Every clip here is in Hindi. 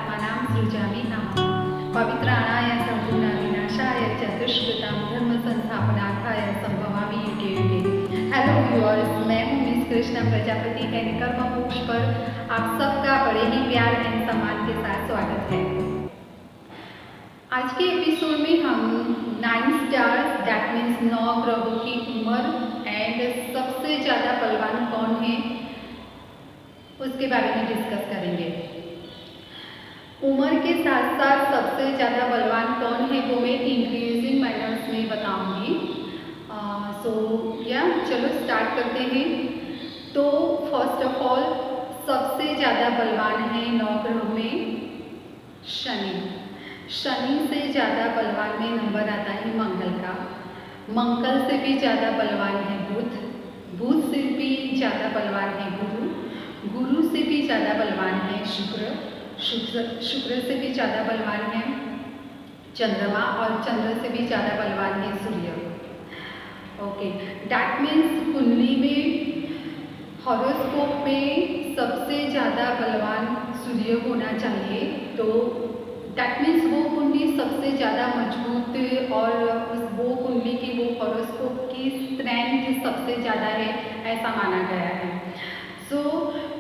आत्मानां सृजामि नाम पवित्राणाय संपूर्णाविनाशाय च दुष्कृतां धर्मसंस्थापनार्थाय संभवामि युगे युगे। हेलो व्यूअर्स, मैं हूँ मिस कृष्णा प्रजापति एंड कर्म मोक्ष पर आप सबका बड़े ही प्यार एंड सम्मान के साथ स्वागत है। आज के एपिसोड में हम 9 स्टार्स दैट मीन्स 9 ग्रहों की उम्र एंड सबसे ज़्यादा बलवान कौन है उसके बारे में डिस्कस करेंगे। उम्र के साथ साथ सबसे ज़्यादा बलवान कौन है वो मैं इंक्रीजिंग मैनर्स में बताऊंगी। चलो स्टार्ट करते हैं। तो फर्स्ट ऑफ ऑल सबसे ज़्यादा बलवान है 9 ग्रहों में शनि। शनि से ज़्यादा बलवान में नंबर आता है मंगल का। मंगल से भी ज़्यादा बलवान है बुध। बुध से भी ज़्यादा बलवान है गुरु। गुरु से भी ज़्यादा बलवान है शुक्र। शुक्र से भी ज़्यादा बलवान है चंद्रमा और चंद्र से भी ज़्यादा बलवान है सूर्य। ओके, दैट मीन्स कुंडली में हॉरोस्कोप में सबसे ज़्यादा बलवान सूर्य होना चाहिए। तो दैट मीन्स वो कुंडली सबसे ज़्यादा मजबूत और वो कुंडली की वो हॉरोस्कोप की स्ट्रेंथ सबसे ज़्यादा है ऐसा माना गया है।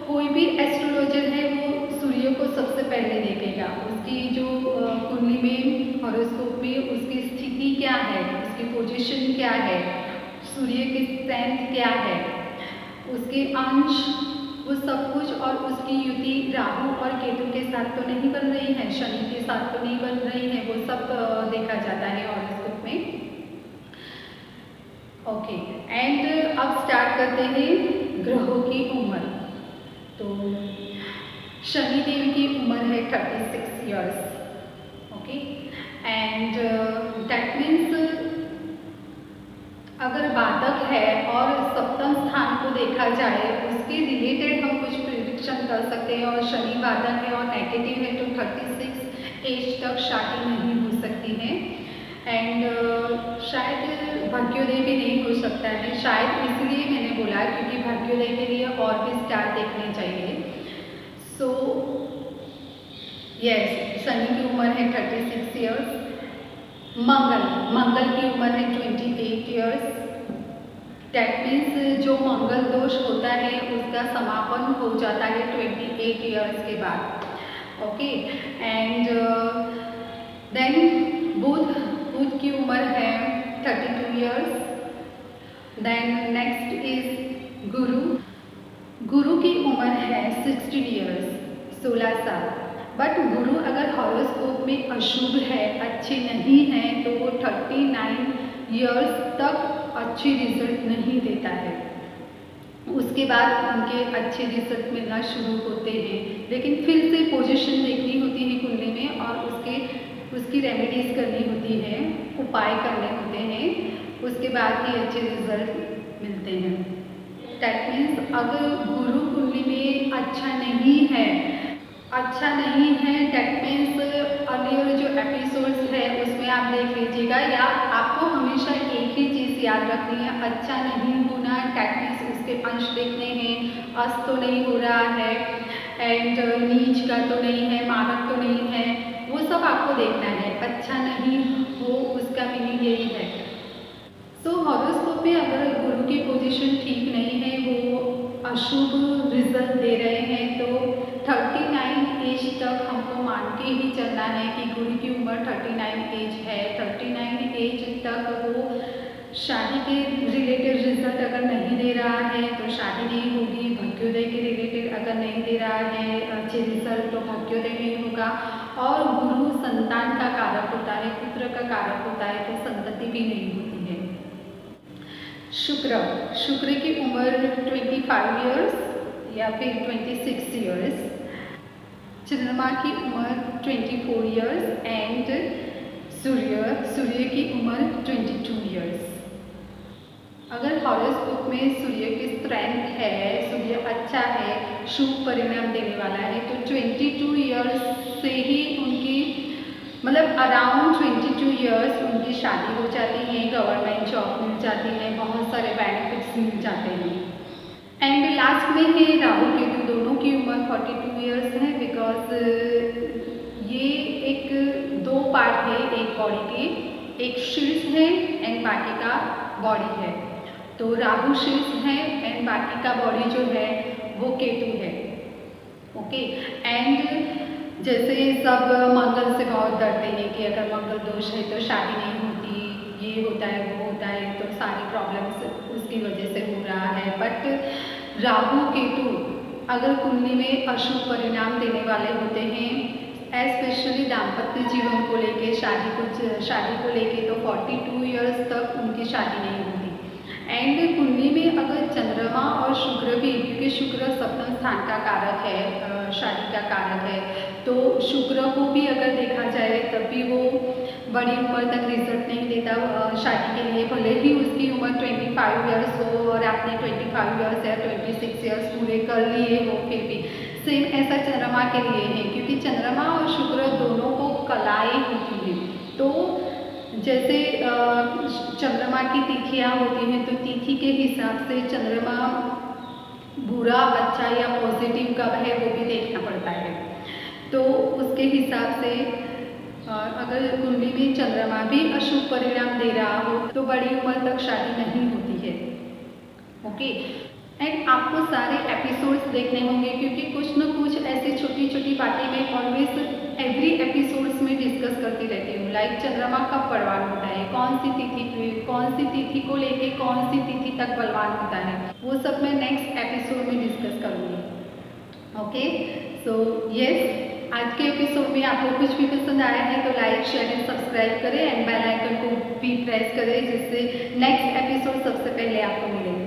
कोई भी एस्ट्रोलॉजर है वो सूर्य को सबसे पहले देखेगा, उसकी जो कुंडली में हॉरोस्कोप में उसकी स्थिति क्या है, उसकी पोजीशन क्या है, सूर्य की स्ट्रेंथ क्या है, उसके अंश, वो सब कुछ, और उसकी युति राहु और केतु के साथ तो नहीं बन रही है, शनि के साथ तो नहीं बन रही है, वो सब देखा जाता है हॉरोस्कोप में। ओके, एंड अब स्टार्ट करते हैं ग्रहों की उम्र। तो शनि देव की उम्र है 36 years. Okay, and that means अगर बाधक है और सप्तम स्थान को देखा जाए उसके रिलेटेड हम कुछ प्रिडिक्शन कर सकते हैं, और शनि बाधक है और नेगेटिव है तो 36 एज तक शादी नहीं हो सकती है। एंड शायद भाग्योदय भी नहीं हो सकता है, शायद इसलिए मैंने बोला क्योंकि भाग्योदय के लिए और भी स्टार देखने चाहिए। यस, शनि की उम्र है 36 ईयर्स। मंगल की उम्र है 28 ईयर्स। दैट मीन्स जो मंगल दोष होता है उसका समापन हो जाता है 28 ईयर्स के बाद। ओके, एंड देन बुध की उम्र है 32 ईयर्स। देन नेक्स्ट इज गुरु की उम्र है 16 ईयर्स, 16 साल। बट गुरु अगर हॉरोस्कोप में अशुभ है, अच्छे नहीं है, तो वो 39 ईयर्स तक अच्छी रिजल्ट नहीं देता है। उसके बाद उनके अच्छे रिजल्ट मिलना शुरू होते हैं, लेकिन फिर से पोजीशन देखनी होती है कुंडली में और उसकी रेमेडीज करनी होती है, उपाय करने होते हैं, उसके बाद ही अच्छे रिजल्ट मिलते हैं। दैट मीन्स अगर गुरु कुंडली में अच्छा नहीं है, दैट मीन्स अर्लियर जो एपिसोड्स है उसमें आप देख लीजिएगा, या आपको हमेशा एक ही चीज़ याद रखनी है, अच्छा नहीं होना, दैट मीन्स उसके अंश देखने हैं, अस्त तो नहीं हो रहा है, एंड नीच का तो नहीं है, मारक तो नहीं है, वो सब आपको देखना है। अच्छा नहीं हो उसका मीनिंग यही है। हॉरोस्कोप में अगर गुरु की पोजीशन ठीक नहीं है, वो अशुभ रिजल्ट दे रहे हैं, तो 39 एज तक हमको मान के ही चलना है कि गुरु की उम्र 39 एज है। 39 एज तक वो शादी के रिलेटेड रिजल्ट अगर नहीं दे रहा है तो शादी नहीं होगी, भाग्योदय के रिलेटेड अगर नहीं दे रहा है अच्छे रिजल्ट तो भाग्योदय नहीं होगा। और गुरु संतान का कारक होता है, पुत्र का कारक होता है, तो संतति भी नहीं होती है। शुक्र की उम्र 25 ईयर्स या फिर 26 ईयर्स। चंद्रमा की उम्र 24 ईयर्स एंड सूर्य की उम्र 22 ईयर्स। अगर हॉरोस्कोप में सूर्य की स्ट्रेंथ है, सूर्य अच्छा है, शुभ परिणाम देने वाला है, तो 22 ईयर्स से ही उनकी मतलब अराउंड 22 ईयर्स उनकी शादी हो जाती है, गवर्नमेंट जॉब मिल जाती है, बहुत सारे बेनिफिट्स मिल जाते हैं। एंड लास्ट में है राहु केतु, दोनों की उम्र 42 ईयर्स है, बिकॉज पार्ट है एक बॉडी के, एक शीर्ष है एंड बाकी का बॉडी है। तो राहु शीर्ष है एंड बाकी का बॉडी जो है वो केतु है। ओके, एंड जैसे सब मंगल से बहुत डरते हैं कि अगर मंगल दोष है तो शादी नहीं होती, ये होता है वो होता है, तो सारी प्रॉब्लम्स उसकी वजह से हो रहा है। बट राहु केतु अगर कुंडली में अशुभ परिणाम देने वाले होते हैं, स्पेशली दाम्पत्य जीवन को लेके, शादी को लेके, तो 42 इयर्स तक उनकी शादी नहीं होती। एंड कुंडली में अगर चंद्रमा और शुक्र भी, क्योंकि शुक्र सप्तम स्थान का कारक है, शादी का कारक है, तो शुक्र को भी अगर देखा जाए तब भी वो बड़ी उम्र तक रिजल्ट नहीं देता शादी के लिए, भले ही उसकी उम्र 25 इयर्स हो और आपने 25 इयर्स या 26 इयर्स पूरे कर लिए हो, फिर भी सेम ऐसा चंद्रमा के लिए है, क्योंकि चंद्रमा और शुक्र दोनों को कलाएँ होती हैं। तो जैसे चंद्रमा की तिथियाँ होती हैं, तो तिथि के हिसाब से चंद्रमा बुरा, अच्छा या पॉजिटिव कब है वो भी देखना पड़ता है। तो उसके हिसाब से अगर कुंडली में चंद्रमा भी अशुभ परिणाम दे रहा हो तो बड़ी उम्र तक शादी नहीं होती है। ओके, एंड आपको सारे एपिसोड्स देखने होंगे, क्योंकि कुछ न कुछ ऐसी छोटी छोटी बातें मैं ऑलवेज एवरी एपिसोड्स में डिस्कस करती रहती हूँ। लाइक चंद्रमा कब बलवान होता है, कौन सी तिथि को लेके कौन सी तिथि तक बलवान होता है, वो सब मैं नेक्स्ट एपिसोड में डिस्कस करूँगी। ओके, सो यस, आज के एपिसोड में आपको कुछ भी पसंद आया है तो लाइक, शेयर एंड सब्सक्राइब करें एंड बेल आइकन को भी प्रेस करें, जिससे नेक्स्ट एपिसोड सबसे पहले आपको मिले।